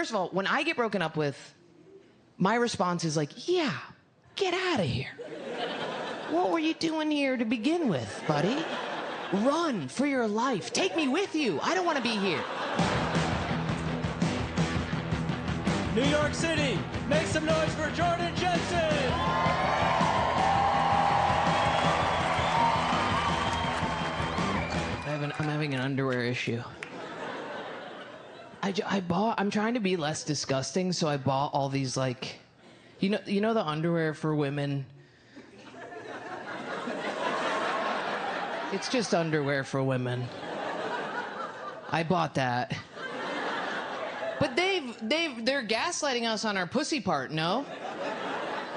First of all, when I get broken up with, my response is like, yeah, get out of here. What were you doing here to begin with, buddy? Run for your life. Take me with you. I don't want to be here. New York City, make some noise for Jordan Jensen! I'm having an underwear issue. I'm trying to be less disgusting, so I bought all these, like, you know the underwear for women? It's just underwear for women. I bought that. But they're gaslighting us on our pussy part, no?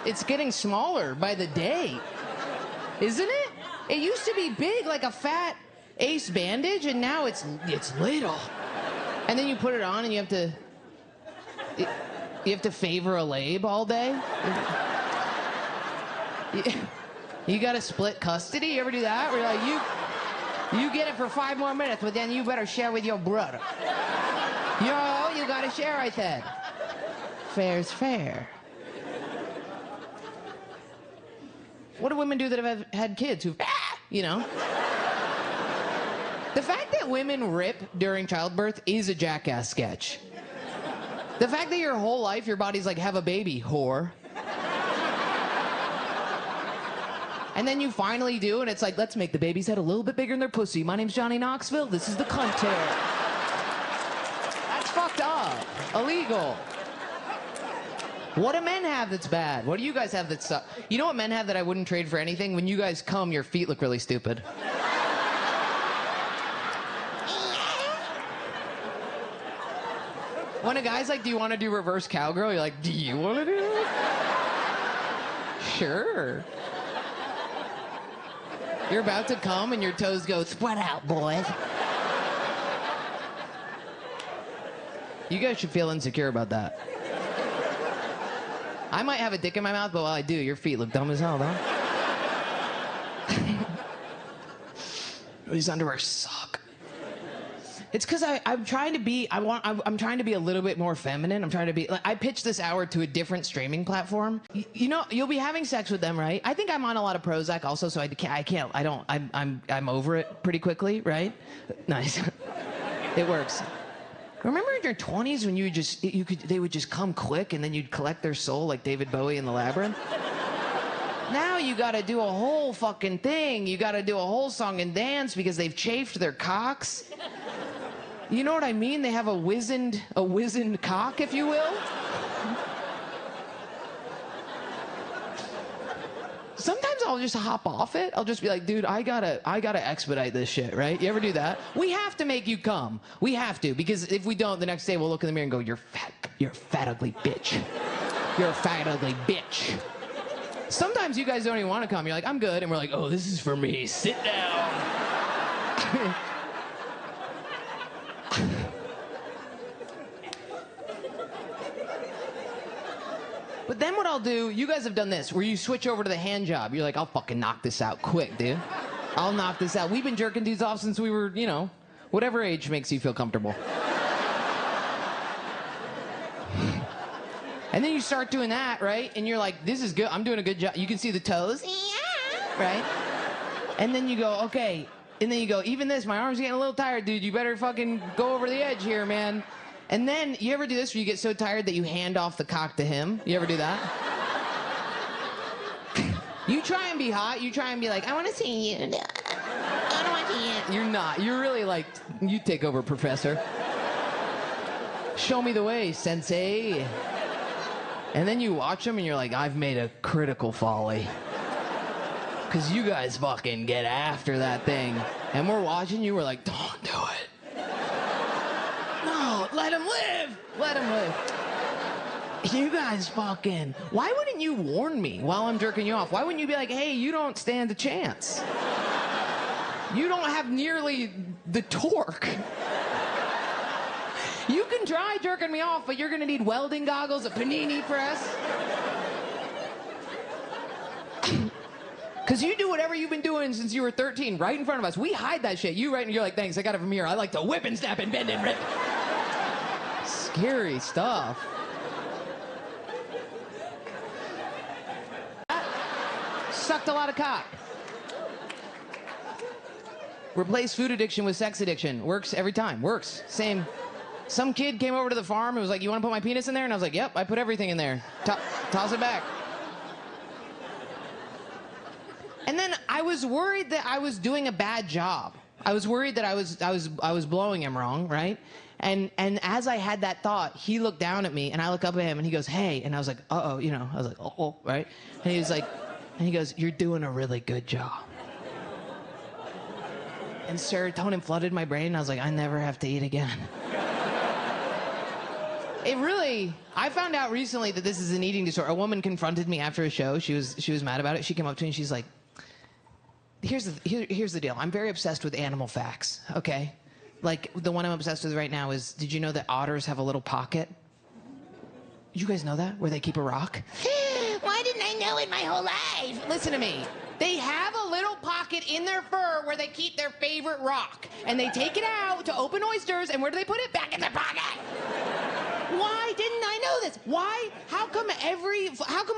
It's getting smaller by the day. Isn't it? It used to be big, like a fat Ace bandage, and now it's little. And then you put it on and you have to favor a lab all day. You gotta split custody? You ever do that? Where you're like, you get it for 5 more minutes, but then you better share with your brother. Yo, you gotta share, I said. Fair's fair. What do women do that have had kids who've, you know? The fact that women rip during childbirth is a Jackass sketch. The fact that your whole life your body's like, have a baby, whore. And then you finally do, and it's like, let's make the baby's head a little bit bigger than their pussy. My name's Johnny Knoxville. This is the cunt tear. That's fucked up. Illegal. What do men have that's bad? What do you guys have that's... You know what men have that I wouldn't trade for anything? When you guys come, your feet look really stupid. When a guy's like, do you want to do reverse cowgirl? You're like, do you want to do it? Sure. You're about to come and your toes go, spread out, boys. You guys should feel insecure about that. I might have a dick in my mouth, but while I do, your feet look dumb as hell, though. These underwear suck. It's because I'm trying to be, I'm trying to be a little bit more feminine. I'm trying to be, like, I pitched this hour to a different streaming platform. You know, you'll be having sex with them, right? I think I'm on a lot of Prozac also, so I'm over it pretty quickly, right? Nice. It works. Remember in your 20s when they would just come quick and then you'd collect their soul like David Bowie in the Labyrinth? Now you gotta do a whole fucking thing. You gotta do a whole song and dance because they've chafed their cocks. You know what I mean? They have a wizened cock, if you will. Sometimes I'll just hop off it. I'll just be like, dude, I gotta expedite this shit, right? You ever do that? We have to make you come. We have to, because if we don't, the next day we'll look in the mirror and go, you're a fat ugly bitch. You're a fat ugly bitch. Sometimes you guys don't even want to come. You're like, I'm good. And we're like, oh, this is for me. Sit down. But then what I'll do, you guys have done this, where you switch over to the hand job. You're like, I'll fucking knock this out quick, dude. I'll knock this out. We've been jerking dudes off since we were, you know, whatever age makes you feel comfortable. And then you start doing that, right? And you're like, this is good. I'm doing a good job. You can see the toes, right? And then you go, okay. And then you go, even this, my arm's getting a little tired, dude. You better fucking go over the edge here, man. And then, you ever do this where you get so tired that you hand off the cock to him? You ever do that? You try and be hot. You try and be like, I want to see you. I don't want to see you. You're not. You're really like, you take over, professor. Show me the way, sensei. And then you watch him and you're like, I've made a critical folly. Because you guys fucking get after that thing. And we're watching you, we're like, don't do it. No, let him live. Let him live. You guys fucking... Why wouldn't you warn me while I'm jerking you off? Why wouldn't you be like, hey, you don't stand a chance. You don't have nearly the torque. You can try jerking me off, but you're gonna need welding goggles, a panini press. Because you do whatever you've been doing since you were 13, right in front of us. We hide that shit. You right, and you're like, thanks, I got it from here. I like to whip and snap and bend and rip. scary stuff. Sucked a lot of cock. Replace food addiction with sex addiction. Works every time. Works. Same. Some kid came over to the farm and was like, you want to put my penis in there? And I was like, yep, I put everything in there. Toss it back. And then I was worried that I was doing a bad job. I was worried that I was blowing him wrong, right? And as I had that thought, he looked down at me and I look up at him and he goes, hey. And I was like, uh-oh, you know. I was like, uh-oh, right? And he was like, and he goes, you're doing a really good job. And serotonin flooded my brain. And I was like, I never have to eat again. It really, I found out recently that this is an eating disorder. A woman confronted me after a show. She was mad about it. She came up to me and she's like, here's the deal. I'm very obsessed with animal facts, okay? Like, the one I'm obsessed with right now is, did you know that otters have a little pocket? You guys know that? Where they keep a rock? Why didn't I know it my whole life? Listen to me. They have a little pocket in their fur where they keep their favorite rock. And they take it out to open oysters, and where do they put it? Back in their pocket. Why didn't I know this? Why? How come when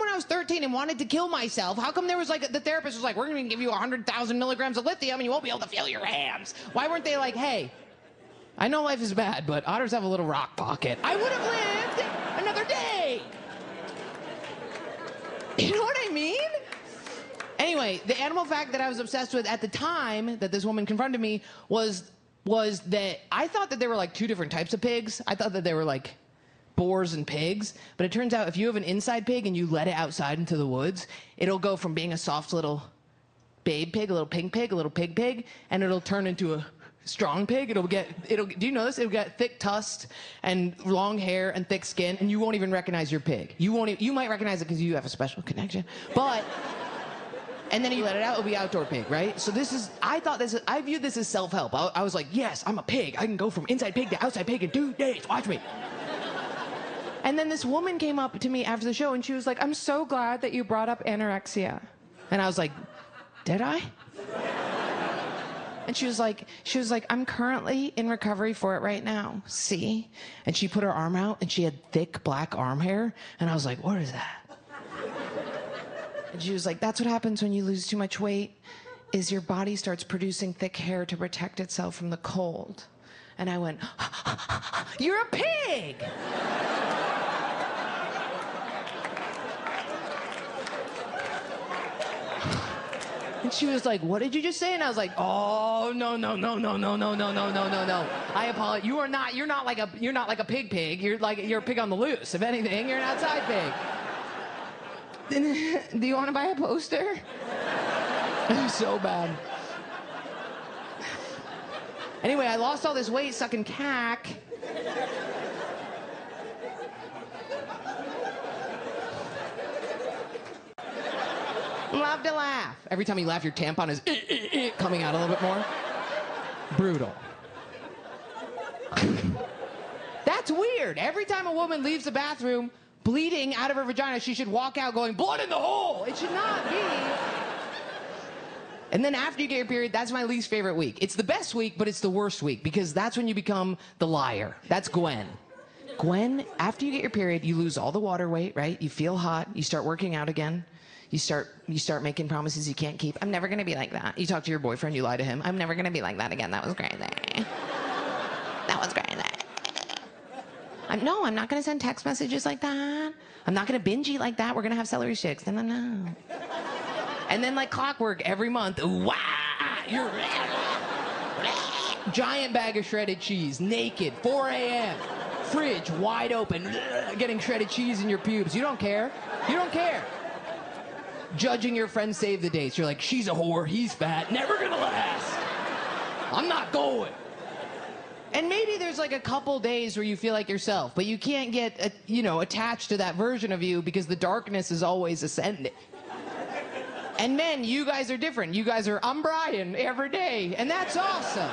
I was 13 and wanted to kill myself, how come there was like, the therapist was like, we're going to give you 100,000 milligrams of lithium and you won't be able to feel your hands? Why weren't they like, hey, I know life is bad, but otters have a little rock pocket. I would have lived another day. You know what I mean? Anyway, the animal fact that I was obsessed with at the time that this woman confronted me was that I thought that there were like two different types of pigs. I thought that they were like boars and pigs, but it turns out if you have an inside pig and you let it outside into the woods, it'll go from being a soft little babe pig, a little pink pig, a little pig pig, and it'll turn into a strong pig. Do you know this? It'll get thick tusks and long hair and thick skin, and you won't even recognize your pig. You might recognize it because you have a special connection, but. And then you let it out, it'll be outdoor pig, right? So I viewed this as self-help. I was like, yes, I'm a pig. I can go from inside pig to outside pig in 2 days. Watch me. And then this woman came up to me after the show and she was like, I'm so glad that you brought up anorexia. And I was like, did I? And she was like, I'm currently in recovery for it right now. See? And she put her arm out and she had thick black arm hair. And I was like, what is that? And she was like, that's what happens when you lose too much weight, is your body starts producing thick hair to protect itself from the cold. And I went, you're a pig! And she was like, what did you just say? And I was like, oh, no. I apologize. You're not like a pig. You're a pig on the loose. If anything, you're an outside pig. Do you want to buy a poster? It was so bad. Anyway, I lost all this weight sucking cack. Love to laugh. Every time you laugh, your tampon is coming out a little bit more. Brutal. That's weird. Every time a woman leaves the bathroom bleeding out of her vagina, she should walk out going, blood in the hole! It should not be. And then after you get your period, that's my least favorite week. It's the best week, but it's the worst week, because that's when you become the liar. That's Gwen. Gwen, after you get your period, you lose all the water weight, right? You feel hot. You start working out again. You start making promises you can't keep. I'm never going to be like that. You talk to your boyfriend, you lie to him. I'm never going to be like that again. That was crazy. That was crazy. I'm not going to send text messages like that. I'm not going to binge eat like that. We're going to have celery sticks. No. And then like clockwork every month, you're giant bag of shredded cheese, naked, 4 a.m., fridge wide open, getting shredded cheese in your pubes. You don't care. Judging your friends save the dates. You're like, she's a whore, he's fat, never going to last. I'm not going. And maybe there's like a couple days where you feel like yourself, but you can't get, attached to that version of you because the darkness is always ascending. And men, you guys are different. You guys are, I'm Brian every day, and that's awesome.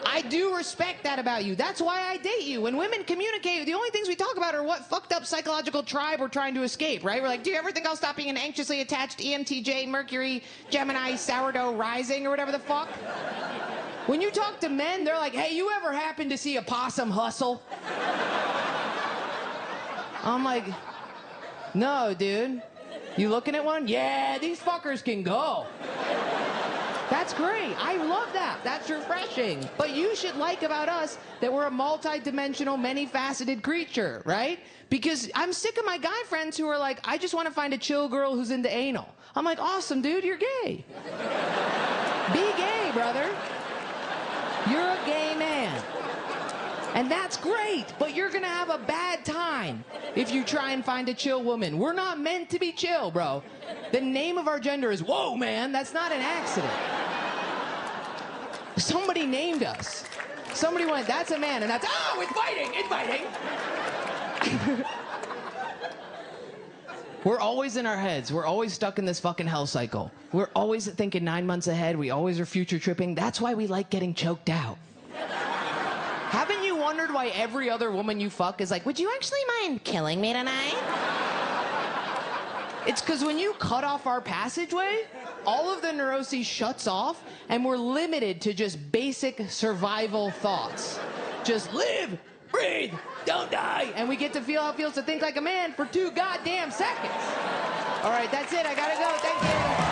I do respect that about you. That's why I date you. When women communicate, the only things we talk about are what fucked up psychological tribe we're trying to escape, right? We're like, do you ever think I'll stop being an anxiously attached EMTJ, Mercury, Gemini, sourdough rising, or whatever the fuck? When you talk to men, they're like, hey, you ever happen to see a possum hustle? I'm like, no, dude. You looking at one? Yeah, these fuckers can go. That's great. I love that. That's refreshing. But you should like about us that we're a multi-dimensional, many-faceted creature, right? Because I'm sick of my guy friends who are like, I just want to find a chill girl who's into anal. I'm like, awesome, dude, you're gay. Be gay, brother. You're a gay man. And that's great, but you're gonna have a bad time if you try and find a chill woman. We're not meant to be chill, bro. The name of our gender is whoa, man. That's not an accident. Somebody named us. Somebody went, that's a man, and that's, oh, it's biting, it's biting. We're always in our heads. We're always stuck in this fucking hell cycle. We're always thinking 9 months ahead. We always are future tripping. That's why we like getting choked out. Haven't you wondered why every other woman you fuck is like, would you actually mind killing me tonight? It's because when you cut off our passageway, all of the neuroses shuts off, and we're limited to just basic survival thoughts. Just live, breathe, don't die. And we get to feel how it feels to think like a man for 2 goddamn seconds. All right, that's it. I gotta go. Thank you.